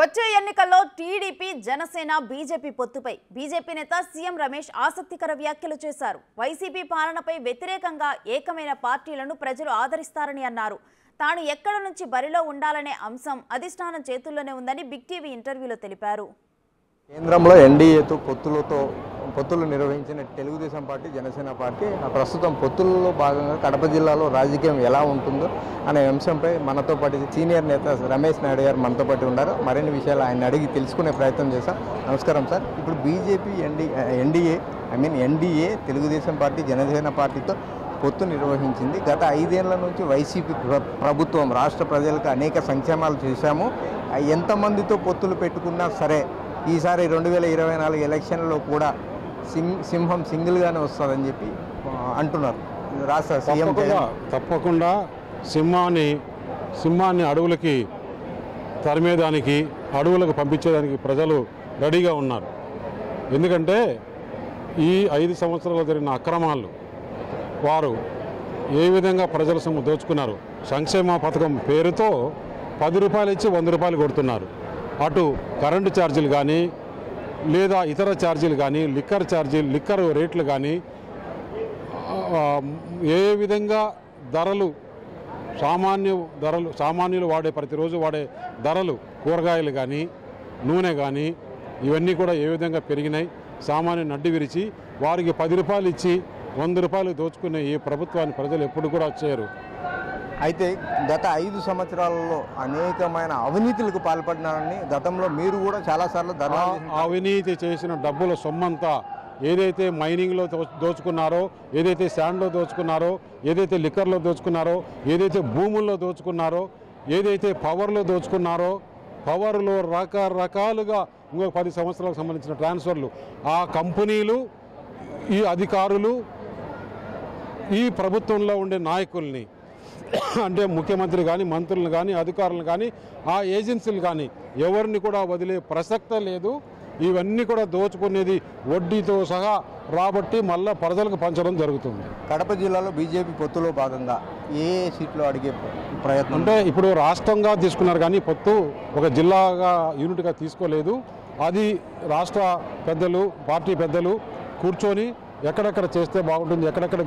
వచ్చే ఎన్నికల్లో TDP Janasena BJP పొత్తుపై BJP నేత సీఎం రమేష్ ఆసక్తికర వ్యాఖ్యలు చేశారు. వైసీపీ పాలనపై వ్యతిరేకంగా ఏకమైన పార్టీలను ప్రజలు ఆదరిస్తారని అన్నారు. తాను ఎక్కడ నుంచి బరిలో ఉండాలనే అంశం అధిష్టానం చేతుల్లోనే ఉందని బిగ్ టీవీ ఇంటర్వ్యూలో తెలిపారు. కేంద్రంలో ఎన్డీఏతో పొత్తులు నిర్వహించిన తెలుగుదేశం పార్టీ జనసేన పార్టీ ప్రస్తుతం పొత్తుల్లో భాగంగా కడప జిల్లాలో రాజకీయం ఎలా ఉంటుందో అనే అంశంపై మనతో పాటు సీనియర్ నేత రమేష్ నాయుడు గారు మనతో పాటు ఉన్నారు. మరిన్ని విషయాలు ఆయన అడిగి తెలుసుకునే ప్రయత్నం చేశాం. నమస్కారం సార్. ఇప్పుడు BJP NDA Telugu Desam party Janasena పార్టీతో పొత్తు నిర్వహించింది. గత 5 ఏళ్ల నుంచి వైసీపీ ప్రభుత్వం రాష్ట్ర ప్రజలకు అనేక సంక్షేమాలు చేశాము. ఎంతమందితో పొత్తులు పెట్టుకున్నా సరే ఈసారి 2024 ఎలక్షన్లో కూడా సింహం సింగిల్గానే వస్తుందని చెప్పి అంటున్నారు రాష్ట్ర సీఎం. తప్పకుండా సింహాన్ని అడవులకి తరిమేదానికి, అడవులకు పంపించేదానికి ప్రజలు రెడీగా ఉన్నారు. ఎందుకంటే ఈ 5 సంవత్సరాలు జరిగిన అక్రమాలు వారు ఏ విధంగా ప్రజల సొమ్ము దోచుకున్నారు. సంక్షేమ పథకం పేరుతో 10 రూపాయలు ఇచ్చి 100 రూపాయలు కొడుతున్నారు. అటు కరెంటు ఛార్జీలు కానీ లేదా ఇతర ఛార్జీలు కానీ లిక్కర్ రేట్లు కానీ ఏ విధంగా సామాన్యులు వాడే ప్రతిరోజు వాడే ధరలు, కూరగాయలు కానీ నూనె కానీ ఇవన్నీ కూడా ఏ విధంగా పెరిగినాయి. సామాన్యుని అడ్డు విరిచి వారికి 10 రూపాయలు ఇచ్చి 100 రూపాయలు దోచుకునే ఈ ప్రభుత్వాన్ని ప్రజలు ఎప్పుడు కూడా చేయరు. అయితే గత 5 సంవత్సరాలలో అనేకమైన అవినీతులకు పాల్పడినారని గతంలో మీరు కూడా చాలాసార్లు అవినీతి చేసిన డబ్బుల సొమ్మంతా ఏదైతే మైనింగ్లో దోచుకున్నారో, ఏదైతే శాండ్లో దోచుకున్నారో, ఏదైతే లిక్కర్లో దోచుకున్నారో, ఏదైతే భూముల్లో దోచుకున్నారో, ఏదైతే పవర్లో దోచుకున్నారో, పవర్లో రకరకాలుగా ఇంకొక 10 సంవత్సరాలకు సంబంధించిన ట్రాన్స్ఫర్లు ఆ కంపెనీలు, ఈ అధికారులు, ఈ ప్రభుత్వంలో ఉండే నాయకుల్ని అంటే ముఖ్యమంత్రి కానీ, మంత్రులను కానీ, అధికారులను కానీ, ఆ ఏజెన్సీలు కానీ ఎవరిని కూడా వదిలే ప్రసక్తే లేదు. ఇవన్నీ కూడా దోచుకునేది వడ్డీతో సహా రాబట్టి మళ్ళీ ప్రజలకు పంచడం జరుగుతుంది. కడప జిల్లాలో బీజేపీ పొత్తులో భాగంగా ఏ సీట్లో అడిగే ప్రయత్నం అంటే ఇప్పుడు రాష్ట్రంగా తీసుకున్నారు కానీ పొత్తు ఒక జిల్లాగా యూనిట్గా తీసుకోలేదు. అది రాష్ట్ర పెద్దలు, పార్టీ పెద్దలు కూర్చొని ఎక్కడెక్కడ చేస్తే బాగుంటుంది, ఎక్కడెక్కడ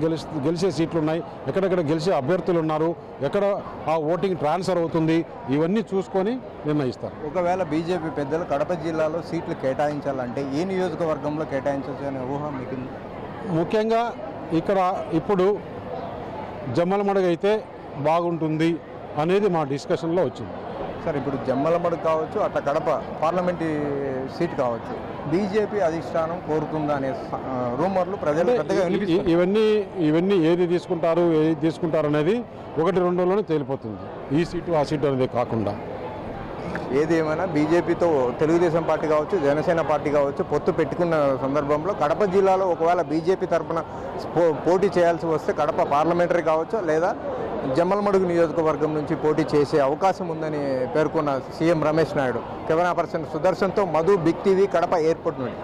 గెలిచే సీట్లు ఉన్నాయి, ఎక్కడెక్కడ గెలిచే అభ్యర్థులు ఉన్నారు, ఎక్కడ ఆ ఓటింగ్ ట్రాన్స్ఫర్ అవుతుంది, ఇవన్నీ చూసుకొని నిర్ణయిస్తారు. ఒకవేళ బీజేపీ పెద్దలు కడప జిల్లాలో సీట్లు కేటాయించాలంటే ఏ నియోజకవర్గంలో కేటాయించవచ్చు అనే ఊహ మీకు? ముఖ్యంగా ఇక్కడ ఇప్పుడు జమ్మలమడుగు అయితే బాగుంటుంది అనేది మా డిస్కషన్లో వచ్చింది. సార్, ఇప్పుడు జమ్మలమడుగు కావచ్చు, అట్లా కడప పార్లమెంట్ సీట్ కావచ్చు, బీజేపీ అధిష్టానం కోరుతుందా అనే రూమర్లు ప్రజలు పెద్దగా ఇవన్నీ ఏది తీసుకుంటారు అనేది 1-2 రోజుల్లోనే తేలిపోతుంది. ఈ సీటు ఆ సీటు అనేది కాకుండా ఏది ఏమైనా బీజేపీతో తెలుగుదేశం పార్టీ కావచ్చు, జనసేన పార్టీ కావచ్చు పొత్తు పెట్టుకున్న సందర్భంలో కడప జిల్లాలో ఒకవేళ బీజేపీ తరఫున పోటీ చేయాల్సి వస్తే కడప పార్లమెంటరీ కావచ్చు లేదా జమ్మలమడుగు నియోజకవర్గం నుంచి పోటీ చేసే అవకాశం ఉందని పేర్కొన్న CM Ramesh Naidu. Camera person సుదర్శన్తో మధు, బిగ్ టీవీ, కడప ఎయిర్పోర్ట్ నుండి.